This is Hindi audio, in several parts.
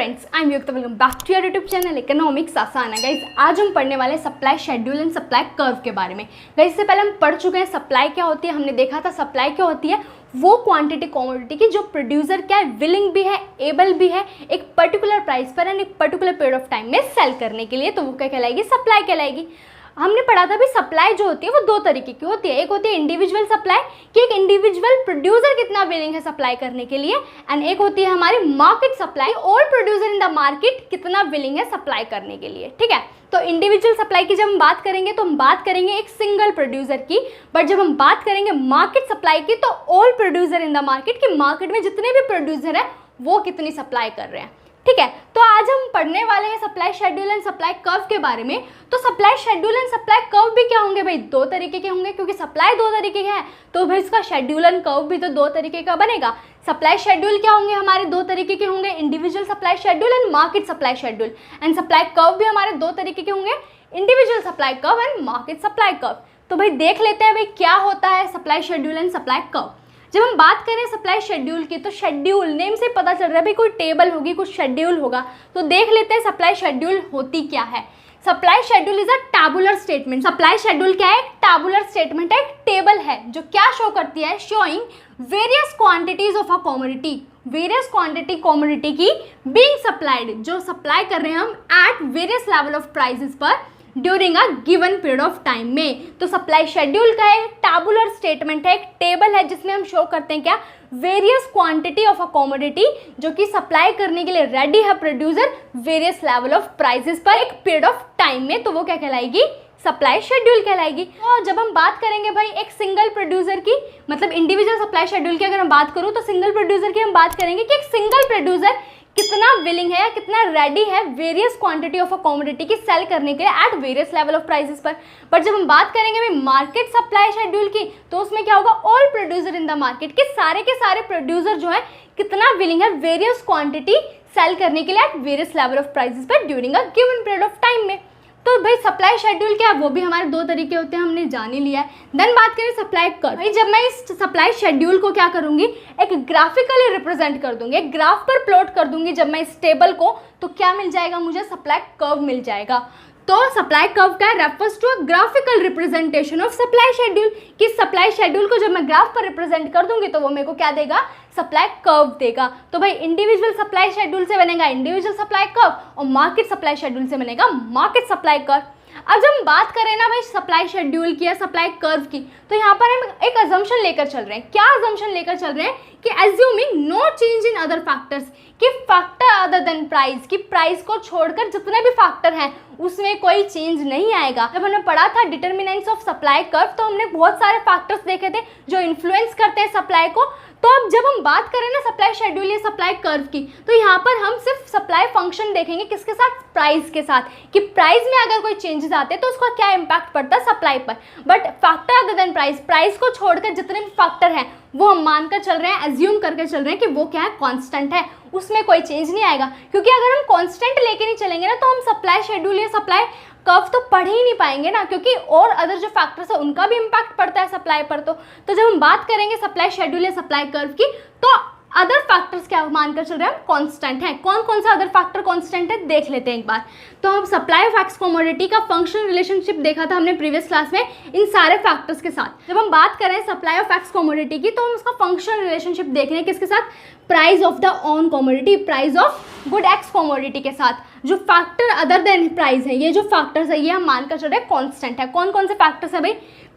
Friends, I am Yukt. Welcome back to your YouTube channel economics आसान है। गाइस, आज हम पढ़ने वाले supply schedule and supply curve के बारे में। गाइस, इससे पहले हम पढ़ चुके हैं सप्लाई क्या होती है। हमने देखा था सप्लाई क्या होती है, वो क्वांटिटी कमोडिटी की जो प्रोड्यूसर क्या है, विलिंग भी है, एबल भी है एक पर्टिकुलर प्राइस पर एंड एक पर्टिकुलर पीरियड ऑफ टाइम में सेल करने के लिए, तो वो क्या कहलाएगी, सप्लाई कहलाएगी। हमने पढ़ा था भी सप्लाई जो होती है वो दो तरीके की होती है। एक होती है इंडिविजुअल सप्लाई कि एक इंडिविजुअल प्रोड्यूसर कितना विलिंग है सप्लाई करने के लिए, एंड एक होती है हमारी market supply, all producer in the market कितना विलिंग है सप्लाई करने के लिए। ठीक है, तो इंडिविजुअल सप्लाई की जब हम बात करेंगे तो हम बात करेंगे एक सिंगल प्रोड्यूसर की, बट जब हम बात करेंगे मार्केट सप्लाई की तो all producer in the market, कि मार्केट में जितने भी प्रोड्यूसर है वो कितनी सप्लाई कर रहे हैं। ठीक है, तो आज हम पढ़ने वाले हैं supply schedule and supply curve के बारे में। तो supply schedule and supply curve भी क्या होंगे भाई, दो तरीके के होंगे, क्योंकि सप्लाई दो तरीके के हैं तो भाई इसका शेड्यूल एंड कर्व भी तो दो तरीके का बनेगा। सप्लाई शेड्यूल क्या होंगे, हमारे दो तरीके के होंगे, individual supply schedule and market supply schedule, and supply curve भी हमारे दो तरीके के होंगे, individual supply curve and market supply curve. तो भाई देख लेते हैं भाई क्या होता है supply schedule and supply curve. जब हम बात करें सप्लाई शेड्यूल की तो शेड्यूल नेम से पता चल रहा है भाई कोई टेबल होगी, कुछ शेड्यूल होगा। तो देख लेते हैं सप्लाई शेड्यूल होती क्या है। Supply schedule is a tabular statement. Supply schedule क्या है, टैबुलर स्टेटमेंट है, एक टेबल है जो क्या शो करती है, showing various quantities of a commodity, various quantity commodity की बीइंग सप्लाइड, जो सप्लाई कर रहे हैं हम at various level of prices पर during a given period of time में। तो सप्लाई शेड्यूल का एक टैबुलर स्टेटमेंट है, एक टेबल है जिसमें हम शो करते हैं क्या, various quantity of a commodity जो कि सप्लाई करने के लिए रेडी है producer various level of prices पर एक पीरियड ऑफ टाइम में, तो वो क्या कहलाएगी, सप्लाई शेड्यूल कहलाएगी। और जब हम बात करेंगे भाई एक सिंगल प्रोड्यूसर की, मतलब इंडिविजुअल सप्लाई शेड्यूल की अगर हम बात करूँ तो सिंगल प्रोड्यूसर की हम बात करेंगे कि एक सिंगल प्रोड्यूसर कितना विलिंग है या कितना रेडी है various quantity of a commodity की सेल करने के लिए at various level of prices पर। बट जब हम बात करेंगे भाई मार्केट सप्लाई शेड्यूल की तो उसमें क्या होगा, all producer in the market के सारे प्रोड्यूसर जो है कितना विलिंग है वेरियस क्वांटिटी सेल करने के लिए at various level of prices पर during a given period of time में। तो भाई सप्लाई शेड्यूल क्या है, वो भी हमारे दो तरीके होते हैं, हमने जान ही लिया है। देन बात करें सप्लाई कर्व। भाई जब मैं इस सप्लाई शेड्यूल को क्या करूंगी, एक ग्राफिकली रिप्रेजेंट कर दूंगी, एक ग्राफ पर प्लॉट कर दूंगी जब मैं इस टेबल को, तो क्या मिल जाएगा मुझे, सप्लाई कर्व मिल जाएगा। तो सप्लाई कर्व का refers to a graphical representation of supply schedule, कि सप्लाई शेड्यूल को जब मैं ग्राफ पर रिप्रेजेंट कर दूंगी तो वो मेरे को क्या देगा, सप्लाई कर्व देगा। तो भाई इंडिविजुअल सप्लाई शेड्यूल से बनेगा इंडिविजुअल सप्लाई कर्व और मार्केट सप्लाई शेड्यूल से बनेगा मार्केट सप्लाई कर्व। अब जब हम बात करें ना भाई सप्लाई शेड्यूल की या सप्लाई कर्व की, तो यहाँ पर हम एक अजम्पशन लेकर चल रहे हैं। क्या अजम्पशन लेकर चल रहे हैं कि assuming no change in other factors, कि फैक्टर अदर देन प्राइस, कि प्राइस को छोड़कर जितने भी फैक्टर हैं उसमें कोई चेंज नहीं आएगा। जब हमने पढ़ा था डिटर्मिनेंट्स ऑफ सप्लाई कर्व तो हमने बहुत सारे फैक्टर्स देखे थे जो इन्फ्लुएंस करते हैं सप्लाई को। तो अब जब हम बात करें ना सप्लाई शेड्यूल या सप्लाई कर्व की, तो यहाँ पर हम सिर्फ सप्लाई फंक्शन देखेंगे, किसके साथ, प्राइस के साथ, कि प्राइस में अगर कोई चेंजेस आते हैं तो उसका क्या इम्पैक्ट पड़ता है सप्लाई पर। But factor other than price, price को छोड़कर जितने भी फैक्टर हैं वो हम मानकर चल रहे हैं, एज्यूम करके चल रहे हैं कि वो क्या है, कांस्टेंट है, उसमें कोई चेंज नहीं आएगा। क्योंकि अगर हम कांस्टेंट लेके नहीं चलेंगे ना तो हम सप्लाई शेड्यूल या सप्लाई कर्व तो पढ़ ही नहीं पाएंगे ना, क्योंकि और अदर जो फैक्टर्स है उनका भी इम्पैक्ट पड़ता है सप्लाई पर। तो जब हम बात करेंगे सप्लाई शेड्यूल या सप्लाई कर्व की तो अदर फैक्टर्स क्या मानकर चल रहे हैं, कांस्टेंट है। कौन कौन सा अदर फैक्टर कांस्टेंट है देख लेते हैं एक बार। तो हम सप्लाई ऑफ एक्स कमोडिटी का फंक्शनल रिलेशनशिप देखा था हमने प्रीवियस क्लास में इन सारे फैक्टर्स के साथ। जब हम बात करें सप्लाई ऑफ एक्स कमोडिटी की तो हम उसका फंक्शनल रिलेशनशिप देख रहे हैं किसके साथ, price of the on commodity, price of good x commodity के साथ। जो फैक्टर अदर देन प्राइस है, ये जो फैक्टर्स है ये हम मानकर चल रहे हैं कॉन्स्टेंट है। कौन कौन से फैक्टर्स है भाई,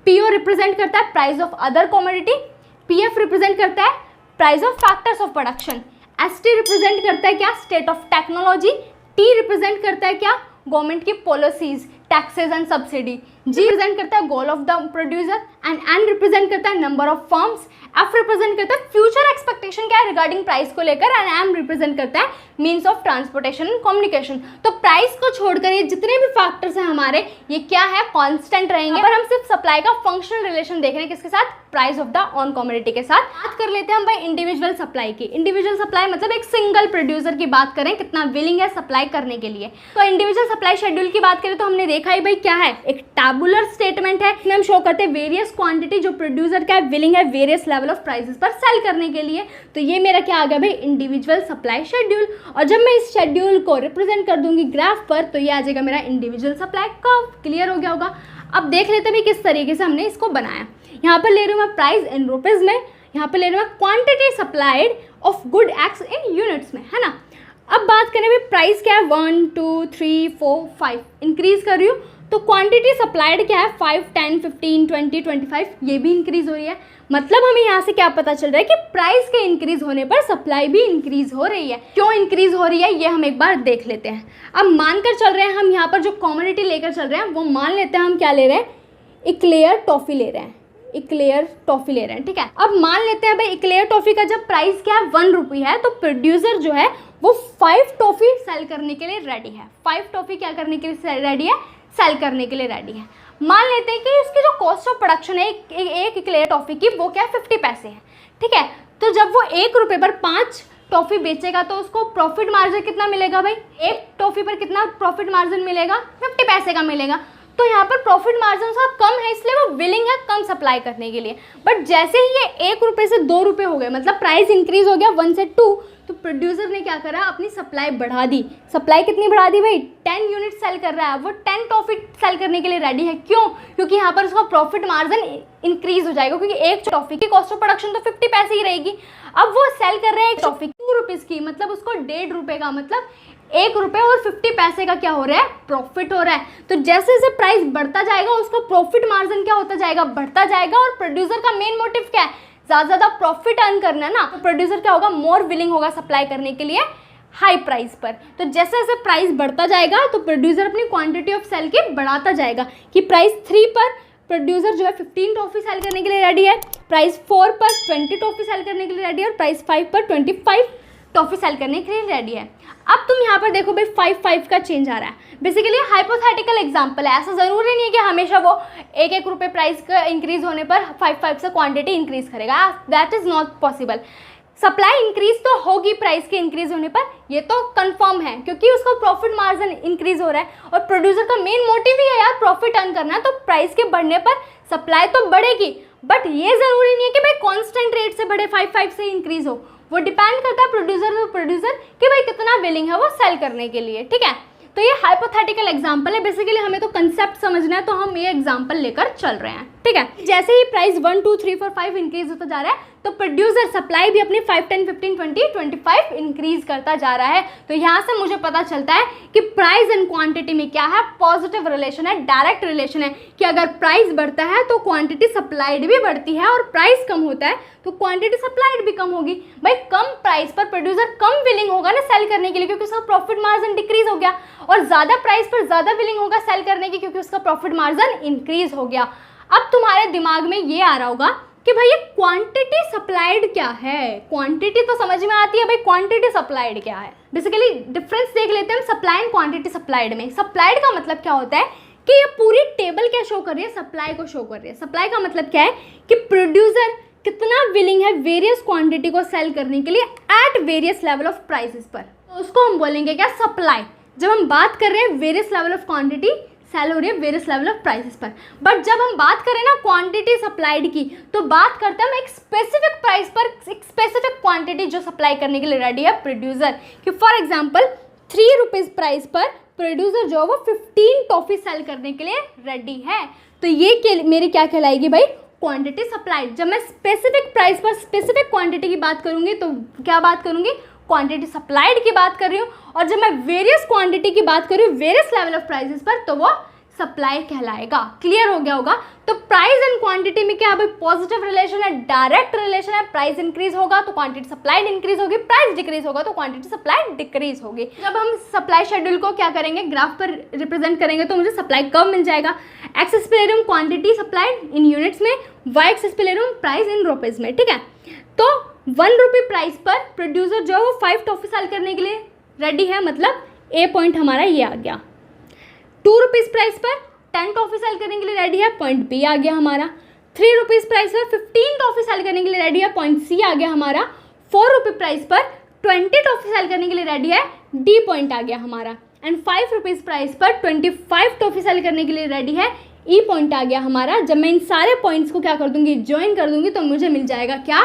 पीओ रिप्रेजेंट करता है price of other commodity, PF represent करता है price of factors of production, ST represent करता है क्या, state of technology, T represent करता है क्या, गवर्नमेंट की policies, taxes and subsidy, G represent करता है goal of the producer, and N represent करता है number of firms, F represent करता है फ्यूचर एक्सपेक्टेशन क्या है रिगार्डिंग प्राइस को लेकर, एंड एम रिप्रेजेंट करता है means of transportation and communication. तो प्राइस को छोड़कर ये जितने भी फैक्टर्स हैं हमारे ये क्या है, कांस्टेंट रहेंगे। पर हम सिर्फ सप्लाई का फंक्शनल रिलेशन देख रहे हैं किसके साथ, price of the on commodity के साथ। बात कर लेते हैं हम भाई इंडिविजुअल सप्लाई की। इंडिविजुअल सप्लाई मतलब एक सिंगल प्रोड्यूसर की बात करें कितना विलिंग है सप्लाई करने के लिए। तो इंडिविजुअल सप्लाई शेड्यूल की बात करें तो हमने देखा ही भाई क्या है, एक टैबुलर स्टेटमेंट है। इसमें हम शो करते हैं वेरियस क्वांटिटी जो प्रोड्यूसर क्या है विलिंग है वेरियस लेवल ऑफ प्राइसेस पर सेल करने के लिए। तो ये मेरा क्या आ गया भाई, इंडिविजुअल सप्लाई शेड्यूल। और जब मैं इस शेड्यूल को रिप्रेजेंट कर दूंगी ग्राफ पर तो ये आ जाएगा मेरा इंडिविजुअल सप्लाई कर्व। क्लियर हो गया होगा। अब देख लेते हैं किस तरीके से हमने इसको बनाया। यहाँ पर ले रही हूँ मैं प्राइस इन रुपीज़ में, यहाँ पर ले रही हूँ मैं quantity supplied of good x in units में, है ना। अब बात करें भाई प्राइस क्या है, 1 2 3 4 5 इंक्रीज कर रही हूँ, तो क्वांटिटी सप्लाइड क्या है 5 10 15 20 25 ये भी इंक्रीज हो रही है। मतलब हमें यहाँ से क्या पता चल रहा है कि प्राइस के इंक्रीज होने पर सप्लाई भी इंक्रीज हो रही है। क्यों इंक्रीज हो रही है ये हम एक बार देख लेते हैं। अब मानकर चल रहे हैं हम यहाँ पर जो कमोडिटी लेकर चल रहे हैं वो मान लेते हैं हम क्या ले रहे हैं, इक्लेयर टॉफ़ी ले रहे हैं, इक्लेयर टॉफ़ी ले रहे हैं, ठीक है। अब मान लेते हैं भाई इक्लेयर टॉफ़ी का जब प्राइस क्या है 1 रुपये है, तो प्रोड्यूसर जो है वो 5 टॉफ़ी सेल करने के लिए रेडी है। 5 टॉफ़ी क्या करने के लिए रेडी है, सेल करने के लिए रेडी है। मान लेते हैं कि इसकी जो कॉस्ट ऑफ प्रोडक्शन है एक इक्लेयर टॉफ़ी की वो क्या है 50 पैसे है, ठीक है। तो जब वो 1 रुपये पर 5 टॉफ़ी बेचेगा तो उसको प्रॉफिट मार्जिन कितना मिलेगा भाई, एक टॉफ़ी पर कितना प्रॉफिट मार्जिन मिलेगा, 50 पैसे का मिलेगा। तो यहाँ पर प्रॉफिट मार्जिन थोड़ा कम है इसलिए वो विलिंग है कम सप्लाई करने के लिए। बट जैसे ही ये 1 रुपये से 2 रुपये हो गए, मतलब प्राइस इंक्रीज हो गया 1 से 2, तो प्रोड्यूसर ने क्या करा, अपनी सप्लाई बढ़ा दी। सप्लाई कितनी बढ़ा दी भाई, 10 यूनिट सेल कर रहा है, वो 10 टॉफ़ी सेल करने के लिए रेडी है। क्यों, क्योंकि यहाँ पर उसका प्रॉफिट मार्जिन इंक्रीज हो जाएगा, क्योंकि एक टॉफ़ी की कॉस्ट ऑफ प्रोडक्शन तो 50 पैसे ही रहेगी। अब वो सेल कर रहे हैं एक टॉफ़ी 2 रुपीज़ की, मतलब उसको 1.5 रुपये का, मतलब 1 रुपये और 50 पैसे का क्या हो रहा है, प्रॉफिट हो रहा है। तो जैसे जैसे प्राइस बढ़ता जाएगा उसका प्रॉफिट मार्जिन क्या होता जाएगा, बढ़ता जाएगा। और प्रोड्यूसर का मेन मोटिव क्या है, ज़्यादा प्रॉफिट अर्न करना है ना। तो प्रोड्यूसर क्या होगा, मोर विलिंग होगा सप्लाई करने के लिए हाई प्राइस पर। तो जैसे जैसे प्राइस बढ़ता जाएगा तो प्रोड्यूसर अपनी क्वांटिटी ऑफ सेल की बढ़ाता जाएगा, कि प्राइस 3 पर प्रोड्यूसर जो है 15 टॉफ़ी सेल करने के लिए रेडी है, प्राइस 4 पर 20 टॉफ़ी सेल करने के लिए रेडी है, और प्राइस 5 पर 25 टॉफ़ी सेल करने के लिए रेडी है। अब तुम यहाँ पर देखो भाई 5 का चेंज आ रहा है। बेसिकली हाइपोथेटिकल एग्जांपल है, ऐसा ज़रूरी नहीं है कि हमेशा वो 1 रुपये प्राइस का इंक्रीज होने पर 5 से क्वांटिटी इंक्रीज करेगा। That is not possible. Supply increase तो होगी प्राइस के इंक्रीज होने पर, ये तो कंफर्म है, क्योंकि उसका प्रॉफिट मार्जिन इंक्रीज हो रहा है और प्रोड्यूसर का मेन मोटिव ही है यार प्रॉफिट अर्न करना है। तो प्राइस के बढ़ने पर सप्लाई तो बढ़ेगी, बट ये ज़रूरी नहीं है कि भाई कॉन्स्टेंट रेट से बढ़े, 5 से इंक्रीज हो। वो डिपेंड करता है प्रोड्यूसर कि भाई कितना विलिंग है वो सेल करने के लिए, ठीक है। तो ये हाइपोथेटिकल एग्जांपल है, बेसिकली हमें तो कंसेप्ट समझना है, तो हम ये एग्जांपल लेकर चल रहे हैं, ठीक है। जैसे ही प्राइस 1 2 3 4 5 इंक्रीज होता जा रहा है तो प्रोड्यूसर सप्लाई भी अपनी 5 10 15 20 25 इंक्रीज करता जा रहा है। तो यहाँ से मुझे पता चलता है कि प्राइस एंड क्वांटिटी में क्या है, पॉजिटिव रिलेशन है, डायरेक्ट रिलेशन है, कि अगर प्राइस बढ़ता है तो क्वांटिटी सप्लाइड भी बढ़ती है, और प्राइस कम होता है तो क्वांटिटी सप्लाइड भी कम होगी। भाई कम प्राइस पर प्रोड्यूसर कम विलिंग होगा ना सेल करने के लिए, क्योंकि उसका प्रॉफिट मार्जिन डिक्रीज हो गया, और ज़्यादा प्राइस पर ज़्यादा विलिंग होगा सेल करने की, क्योंकि उसका प्रॉफिट मार्जिन इंक्रीज हो गया। अब तुम्हारे दिमाग में ये आ रहा होगा कि भाई ये क्वांटिटी सप्लाइड क्या है। क्वांटिटी तो समझ में आती है, भाई क्वांटिटी सप्लाइड क्या है। बेसिकली डिफरेंस देख लेते हैं हम सप्लाई एंड क्वांटिटी सप्लाइड में। सप्लाइड का मतलब क्या होता है कि ये पूरी टेबल क्या शो कर रही है, सप्लाई को शो कर रही है। सप्लाई का मतलब क्या है कि प्रोड्यूसर कितना विलिंग है वेरियस क्वांटिटी को सेल करने के लिए at various level of prices पर, तो उसको हम बोलेंगे क्या, सप्लाई। जब हम बात कर रहे हैं various level of quantity sell हो रही है वेरियस लेवल ऑफ प्राइसेस पर, बट जब हम बात करें ना क्वांटिटी सप्लाइड की, तो बात करते हैं हम एक स्पेसिफिक प्राइस पर एक स्पेसिफिक क्वांटिटी जो सप्लाई करने के लिए रेडी है प्रोड्यूसर। कि फॉर एग्जांपल 3 रुपीज़ प्राइस पर प्रोड्यूसर जो है वो 15 टॉफ़ी सेल करने के लिए रेडी है। तो ये मेरी क्या कहलाएगी भाई, क्वांटिटी सप्लाइड। जब मैं स्पेसिफिक प्राइस पर स्पेसिफिक क्वांटिटी की बात करूँगी तो क्या बात करूँगी, क्वांटिटी सप्लाइड की बात कर रही हूँ। और जब मैं वेरियस क्वांटिटी की बात कर रही हूँ वेरियस लेवल ऑफ प्राइसेस पर, तो वो सप्लाई कहलाएगा। क्लियर हो गया होगा। तो प्राइस एंड क्वांटिटी में क्या है भाई, पॉजिटिव रिलेशन है, डायरेक्ट रिलेशन है। प्राइस इंक्रीज होगा तो क्वांटिटी सप्लाइड इंक्रीज होगी, प्राइस डिक्रीज होगा तो क्वांटिटी सप्लाइड डिक्रीज होगी। जब हम सप्लाई शेड्यूल को क्या करेंगे, ग्राफ पर रिप्रेजेंट करेंगे, तो मुझे सप्लाई कर्व मिल जाएगा। एक्स एक्सिस पे ले रही हूँ क्वांटिटी सप्लाइड इन यूनिट्स में, वाई एक्सिस पे ले रही हूँ प्राइस इन रुपीज़ में, ठीक है। तो 1 रुपये प्राइस पर प्रोड्यूसर जो है वो 5 टॉफ़ी सेल करने के लिए रेडी है, मतलब ए पॉइंट हमारा ये आ गया। 2 रुपीज़ प्राइस पर 10 टॉफ़ी सेल करने के लिए रेडी है, पॉइंट बी आ गया हमारा। 3 रुपीज़ प्राइस पर 15 टॉफ़ी सेल करने के लिए रेडी है, पॉइंट सी आ गया हमारा। 4 रुपये प्राइस पर 20 टॉफ़ी सेल करने के लिए रेडी है, डी पॉइंट आ गया हमारा। एंड 5 रुपीज़ प्राइस पर 25 टॉफी सेल करने के लिए रेडी है। ई पॉइंट आ गया हमारा। जब मैं इन सारे पॉइंट्स को क्या कर दूंगी, ज्वाइन कर दूंगी, तो मुझे मिल जाएगा क्या,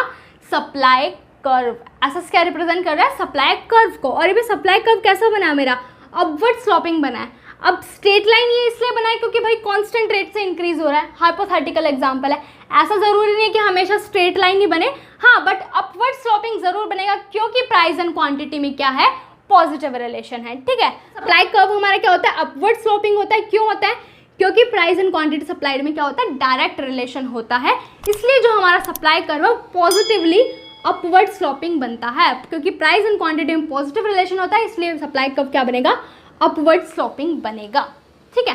सप्लाई कर्व। ऐसा क्या रिप्रेजेंट कर रहा है, सप्लाई कर्व को। और ये भी सप्लाई कर्व कैसा बना है मेरा, अपवर्ड स्लोपिंग बना है। अब स्ट्रेट लाइन ये इसलिए बना है क्योंकि भाई कांस्टेंट रेट से इंक्रीज हो रहा है, हाइपोथेटिकल एग्जांपल है। ऐसा जरूरी नहीं है कि हमेशा स्ट्रेट लाइन ही बने, हाँ, बट अपवर्ड स्लोपिंग जरूर बनेगा क्योंकि प्राइस एंड क्वांटिटी में क्या है, पॉजिटिव रिलेशन है। ठीक है, सप्लाई कर्व हमारा क्या होता है, अपवर्ड स्लोपिंग होता है। क्यों होता है, क्योंकि प्राइस एंड क्वांटिटी सप्लाइड में क्या होता है, डायरेक्ट रिलेशन होता है, इसलिए जो हमारा supply curve positively upward sloping बनता है। क्योंकि प्राइस एंड क्वांटिटी में पॉजिटिव रिलेशन होता है, इसलिए सप्लाई कर्व क्या बनेगा, अपवर्ड स्लोपिंग बनेगा। ठीक है,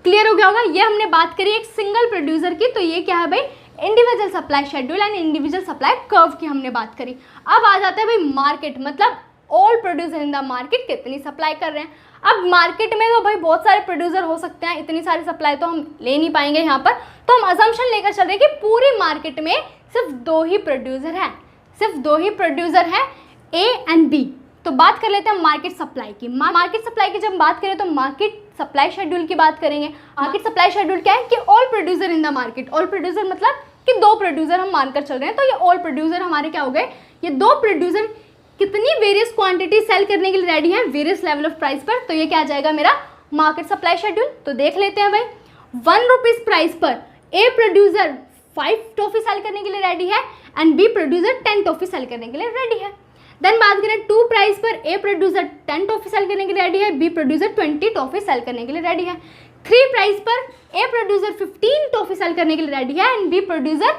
क्लियर हो गया होगा। ये हमने बात करी एक सिंगल प्रोड्यूसर की, तो ये क्या है भाई, individual supply schedule and individual supply curve की हमने बात करी। अब आ जाता है भाई मार्केट, मतलब all producer in the market कितनी सप्लाई कर रहे हैं। अब मार्केट में तो भाई बहुत सारे प्रोड्यूसर हो सकते हैं, इतनी सारी सप्लाई तो हम ले नहीं पाएंगे यहाँ पर, तो हम अजम्पशन लेकर चल रहे हैं कि पूरी मार्केट में सिर्फ 2 ही प्रोड्यूसर हैं, सिर्फ 2 ही प्रोड्यूसर हैं, ए एंड बी। तो बात कर लेते हैं मार्केट सप्लाई की। मार्केट सप्लाई की जब बात करें तो मार्केट सप्लाई शेड्यूल की बात करेंगे। मार्केट सप्लाई शेड्यूल क्या है कि all producer in the market, all producer मतलब कि 2 प्रोड्यूसर हम मानकर चल रहे हैं, तो ये ऑल प्रोड्यूसर हमारे क्या हो गए, ये 2 प्रोड्यूसर कितनी वेरियस क्वांटिटी सेल करने के लिए रेडी है वेरियस लेवल ऑफ प्राइस पर, तो ये क्या आ जाएगा मेरा मार्केट सप्लाई शेड्यूल। तो देख लेते हैं भाई, 1 रुपीज़ प्राइस पर ए प्रोड्यूसर 5 टॉफी सेल करने के लिए रेडी है and B producer 10 toffee sell करने के लिए रेडी है। देन बात करें 2 प्राइस पर ए प्रोड्यूसर 10 टॉफी सेल करने के लिए रेडी है, बी प्रोड्यूसर 20 टॉफी सेल करने के लिए रेडी है। 3 प्राइस पर ए प्रोड्यूसर 15 टॉफी सेल करने के लिए रेडी है and B producer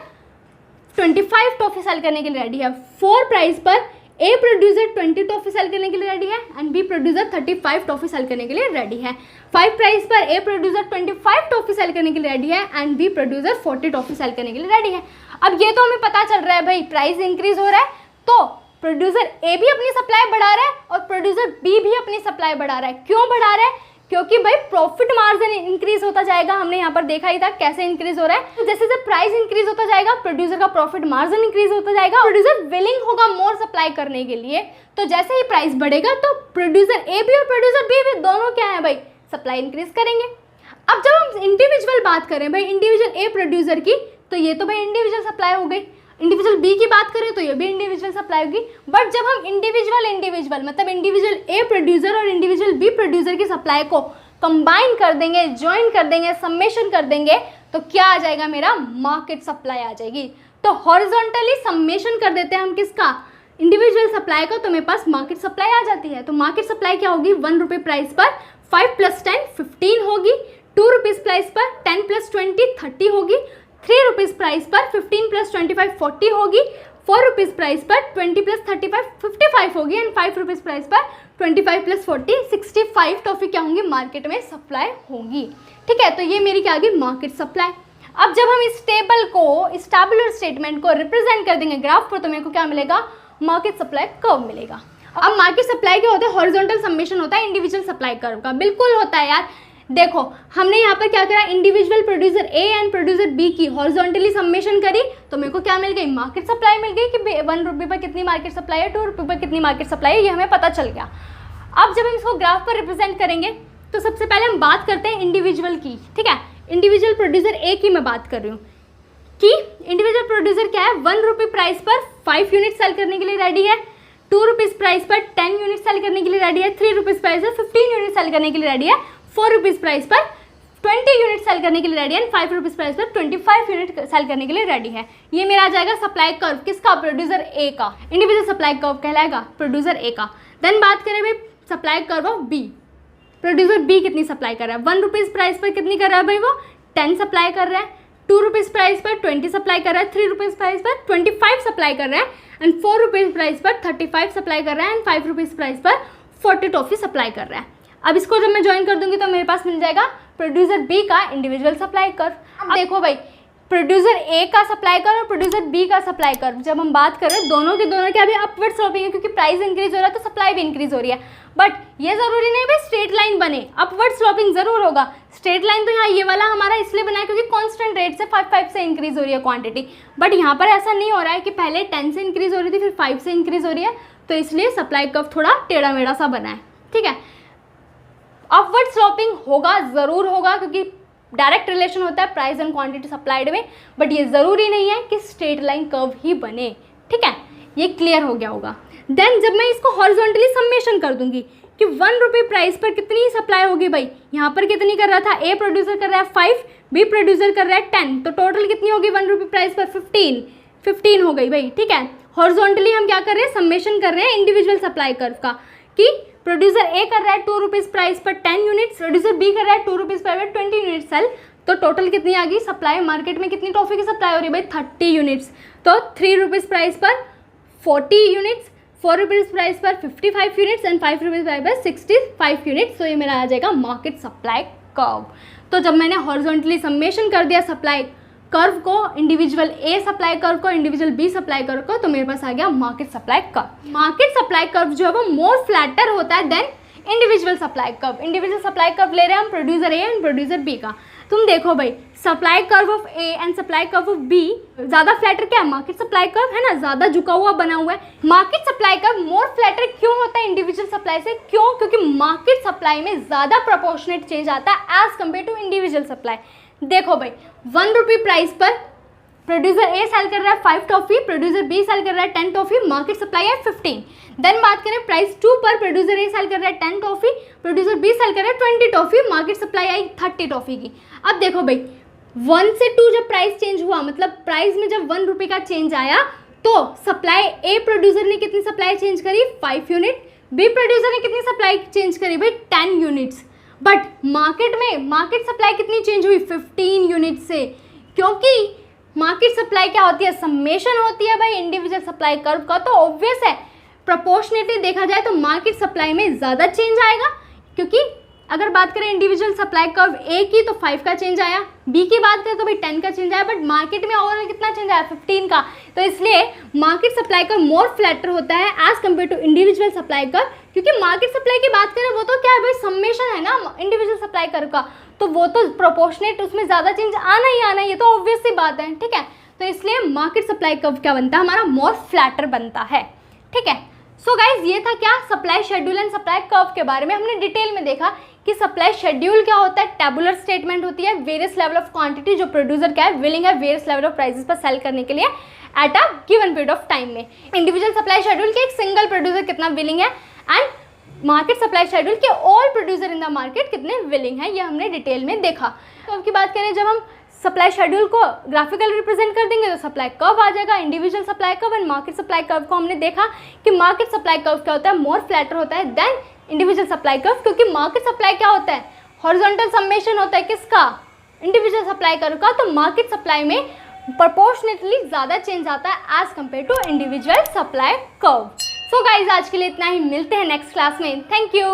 25 toffee sell करने के लिए रेडी है। 4 प्राइस पर ए प्रोड्यूसर 20 टॉफी सेल करने के लिए रेडी है and B producer 35 toffee sell करने के लिए रेडी है। 5 प्राइस पर ए प्रोड्यूसर 25 टॉफी सेल करने के लिए रेडी है and B producer 40 toffee sell करने के लिए रेडी है। अब ये तो हमें पता चल रहा है भाई प्राइस इंक्रीज हो रहा है, तो प्रोड्यूसर ए भी अपनी सप्लाई बढ़ा रहा है और प्रोड्यूसर बी भी अपनी सप्लाई बढ़ा रहा है। क्यों बढ़ा रहा है, क्योंकि भाई प्रॉफिट मार्जिन इंक्रीज होता जाएगा। हमने यहाँ पर देखा ही था कैसे इंक्रीज हो रहा है, तो जैसे जैसे प्राइस इंक्रीज होता जाएगा प्रोड्यूसर का प्रॉफिट मार्जिन इंक्रीज होता जाएगा, प्रोड्यूसर विलिंग होगा मोर सप्लाई करने के लिए। तो जैसे ही प्राइस बढ़ेगा तो प्रोड्यूसर ए भी और प्रोड्यूसर बी भी दोनों क्या है भाई, सप्लाई इंक्रीज करेंगे। अब जब हम इंडिविजुअल बात करें भाई, इंडिविजुअल ए प्रोड्यूसर की, तो ये तो भाई इंडिविजुअल सप्लाई हो गई। इंडिविजुअल बी की बात करें तो ये भी इंडिविजुअल सप्लाई होगी। बट जब हम इंडिविजुअल मतलब इंडिविजुअल ए प्रोड्यूसर और इंडिविजुअल बी प्रोड्यूसर की सप्लाई को कंबाइन कर देंगे, ज्वाइन कर देंगे, सम्मेशन कर देंगे, तो क्या आ जाएगा मेरा, मार्केट सप्लाई आ जाएगी। तो हॉरिजॉन्टली सम्मेशन कर देते हैं हम किसका, इंडिविजुअल सप्लाई का, तो मेरे पास मार्केट सप्लाई आ जाती है। तो मार्केट सप्लाई क्या होगी, 1 रुपये प्राइस पर 5 + 10 15 होगी, 2 रुपीज़ प्राइस पर 10 + 20 30 होगी, 3 रुपीज़ प्राइस पर 15 + 25 40 होगी, 4 रुपीज़ प्राइस पर 20 + 35 55 होगी एंड 5 रुपीज़ प्राइस पर 25 + 40 65 टॉफी क्या होंगी, मार्केट में सप्लाई होंगी। ठीक है, तो ये मेरी क्या आ गई, मार्केट सप्लाई। अब जब हम इस टेबल को, इस टैबुलर स्टेटमेंट को रिप्रेजेंट कर देंगे ग्राफ पर, तो मेरे को क्या मिलेगा, मार्केट सप्लाई कर्व मिलेगा। अब मार्केट सप्लाई क्या होता है, हॉरिजॉन्टल सम्मेशन होता है इंडिविजुअल सप्लाई कर्व का। बिल्कुल होता है यार, देखो हमने यहाँ पर क्या करा, individual producer A and producer B की हॉरिजॉन्टली सम्मेशन करी, तो मेरे को क्या मिल गई, मार्केट सप्लाई मिल गई कि 1 रुपये पर कितनी मार्केट सप्लाई है, 2 रुपये पर कितनी मार्केट सप्लाई है, ये हमें पता चल गया। अब जब हम इसको ग्राफ पर रिप्रेजेंट करेंगे तो सबसे पहले हम बात करते हैं इंडिविजुअल की। ठीक है, इंडिविजुअल प्रोड्यूसर ए की मैं बात कर रही हूँ कि इंडिविजुअल प्रोड्यूसर क्या है, 1 रुपये प्राइस पर 5 यूनिट सेल करने के लिए रेडी है, 2 रुपीज़ प्राइस पर 10 यूनिट सेल करने के लिए रेडी है, 3 रुपीज़ प्राइस पर 15 यूनिट सेल करने के लिए रेडी है, 4 रुपीज़ प्राइस पर 20 यूनिट सेल करने के लिए रेडी है एंड 5 रुपीज़ प्राइस पर 25 यूनिट सेल करने के लिए रेडी है। ये मेरा आ जाएगा सप्लाई कर्व किसका, प्रोड्यूसर ए का। इंडिविजुअल सप्लाई कर्व कहलाएगा प्रोड्यूसर ए का। देन बात करें भाई supply curve of B, producer B कितनी सप्लाई कर रहा है, 1 रुपीज़ प्राइस पर कितनी कर रहा है भाई, वो 10 सप्लाई कर रहा है, 2 रुपीज़ प्राइस पर 20 सप्लाई कर रहा है, 3 रुपीज़ प्राइस पर 25 सप्लाई कर रहा है एंड 4 रुपीज़ प्राइस पर 35 सप्लाई कर रहा है एंड 5 रुपीज़ प्राइस पर 40 टॉफी सप्लाई कर रहा है। अब इसको जब मैं ज्वाइन कर दूंगी तो मेरे पास मिल जाएगा प्रोड्यूसर बी का इंडिविजुअल सप्लाई कर्व। अब देखो भाई, प्रोड्यूसर ए का सप्लाई कर्व और प्रोड्यूसर बी का सप्लाई कर्व जब हम बात करें, दोनों के दोनों क्या भी अपवर्ड स्लोपिंग है, क्योंकि प्राइस इंक्रीज हो रहा है तो सप्लाई भी इंक्रीज हो रही है। बट ये जरूरी नहीं भाई स्ट्रेट लाइन बने, अपवर्ड स्लोपिंग जरूर होगा। स्ट्रेट लाइन तो यहाँ ये वाला हमारा इसलिए बना है क्योंकि कांस्टेंट रेट से 5 से इंक्रीज हो रही है क्वांटिटी, बट यहाँ पर ऐसा नहीं हो रहा है कि पहले 10 से इंक्रीज हो रही थी फिर 5 से इंक्रीज हो रही है, तो इसलिए सप्लाई कर्व थोड़ा टेढ़ा मेढ़ा सा बना है। ठीक है, अपवर्ड स्लोपिंग होगा, ज़रूर होगा, क्योंकि डायरेक्ट रिलेशन होता है प्राइस एंड क्वांटिटी सप्लाइड में, बट ये ज़रूरी नहीं है कि स्ट्रेट लाइन कर्व ही बने, ठीक है, ये क्लियर हो गया होगा। देन जब मैं इसको हॉरिजॉन्टली सम्मेशन कर दूंगी कि 1 रुपये प्राइस पर कितनी सप्लाई होगी भाई, यहाँ पर कितनी कर रहा था, ए प्रोड्यूसर कर रहा है 5, बी प्रोड्यूसर कर रहा है 10, तो टोटल कितनी होगी 1 रुपये प्राइस पर 15 हो गई भाई, ठीक है। हॉरिजॉन्टली हम क्या कर रहे हैं, सम्मेशन कर रहे हैं इंडिविजुअल सप्लाई कर्व का, कि प्रोड्यूसर ए कर रहा है 2 रुपीज़ प्राइस पर 10 यूनिट्स, प्रोड्यूसर बी कर रहा है 2 रुपीज़ प्राइस पर 20 यूनिट्स सेल, तो टोटल कितनी आ गई सप्लाई, मार्केट में कितनी टॉफ़ी की सप्लाई हो रही है भाई 30 यूनिट्स, तो 3 रुपीज़ प्राइस पर 40 यूनिट्स, 4 रुपीज़ प्राइस पर 55 यूनिट्स एंड 5 रुपीज़ प्राइस पर 65 यूनिट्स, तो ये मेरा आ जाएगा मार्केट सप्लाई कर्व। तो जब मैंने हॉरिजॉन्टली सम्मेशन कर दिया सप्लाई कर्व को, इंडिविजुअल ए सप्लाई कर्व को, इंडिविजुअल बी सप्लाई कर्व को, तो मेरे पास आ गया market supply curve. Market supply curve जो है वो मोर फ्लैटर होता है then individual supply curve. Individual supply curve ले रहे हैं हम producer A and producer B का। तुम देखो भाई, supply curve of A and supply curve of B ज़्यादा फ्लैटर क्या है, मार्केट सप्लाई कर्व है ना, ज़्यादा झुका हुआ बना हुआ है। Market supply curve more flatter क्यों होता है इंडिविजुअल सप्लाई से, क्यों, क्योंकि मार्केट सप्लाई में ज़्यादा प्रोपोर्शनेट चेंज आता है as compare to individual supply. देखो भाई, 1 रुपये प्राइस पर प्रोड्यूसर ए सेल कर रहा है 5 टॉफ़ी, प्रोड्यूसर बी सेल कर रहा है 10 टॉफ़ी, मार्केट सप्लाई है 15। देन बात करें प्राइस 2 पर, प्रोड्यूसर ए सेल कर रहा है 10 टॉफ़ी, प्रोड्यूसर बी सेल कर रहा है 20 toffee, market supply I 30 toffee की। अब देखो भाई, 1 से 2 जब प्राइस चेंज हुआ, मतलब प्राइस में जब 1 रुपये का चेंज आया, तो सप्लाई ए प्रोड्यूसर ने कितनी सप्लाई चेंज करी 5 यूनिट, बी प्रोड्यूसर ने कितनी सप्लाई चेंज करी भाई 10 यूनिट्स, बट मार्केट में मार्केट सप्लाई कितनी चेंज हुई 15 यूनिट से, क्योंकि मार्केट सप्लाई क्या होती है, सम्मेशन होती है भाई इंडिविजुअल सप्लाई कर्व का, तो ऑब्वियस है प्रोपोर्शनेटली देखा जाए तो मार्केट सप्लाई में ज़्यादा चेंज आएगा, क्योंकि अगर बात करें इंडिविजुअल सप्लाई कर्व ए की तो 5 का चेंज आया, बी की बात करें तो भाई 10 का चेंज आया, बट मार्केट में ओवरऑल कितना चेंज आया 15 का, तो इसलिए market supply curve more flatter होता है as compare to individual supply curve, क्योंकि मार्केट सप्लाई की बात करें वो तो क्या है भाई सम्मेशन है ना इंडिविजुअल सप्लाई कर्व का, तो वो तो प्रोपोर्शनेट उसमें ज़्यादा चेंज आना ही आना, ये तो ऑब्वियस सी बात है, ठीक है। तो इसलिए मार्केट सप्लाई कर्व क्या बनता है हमारा, मोर फ्लैटर बनता है, ठीक है। सो गाइज, ये था क्या supply schedule and supply curve के बारे में। हमने डिटेल में देखा कि सप्लाई शेड्यूल क्या होता है, टेबुलर स्टेटमेंट होती है, वेरियस लेवल ऑफ क्वांटिटी जो प्रोड्यूसर क्या है विलिंग है वेरियस लेवल ऑफ प्राइसेस पर सेल करने के लिए at a given period of time में। इंडिविजुअल सप्लाई शेड्यूल के एक सिंगल प्रोड्यूसर कितना विलिंग है, एंड मार्केट सप्लाई शेड्यूल के all producer in the market कितने विलिंग है, ये हमने डिटेल में देखा। तो अब की बात करें, जब हम सप्लाई शेड्यूल को ग्राफिकल रिप्रेजेंट कर देंगे तो सप्लाई कर्व आ जाएगा, individual supply curve and market supply curve को हमने देखा कि मार्केट सप्लाई कर्व क्या होता है, मोर फ्लैटर होता है देन इंडिविजुअल सप्लाई कर्व, क्योंकि मार्केट सप्लाई क्या होता है, हॉरिजॉन्टल सम्मेशन होता है किसका, इंडिविजुअल सप्लाई कर्व का, तो मार्केट सप्लाई में प्रोपोर्शनेटली ज़्यादा चेंज आता है as compare to individual supply curve. So guys, आज के लिए इतना ही, मिलते हैं नेक्स्ट क्लास में, थैंक यू।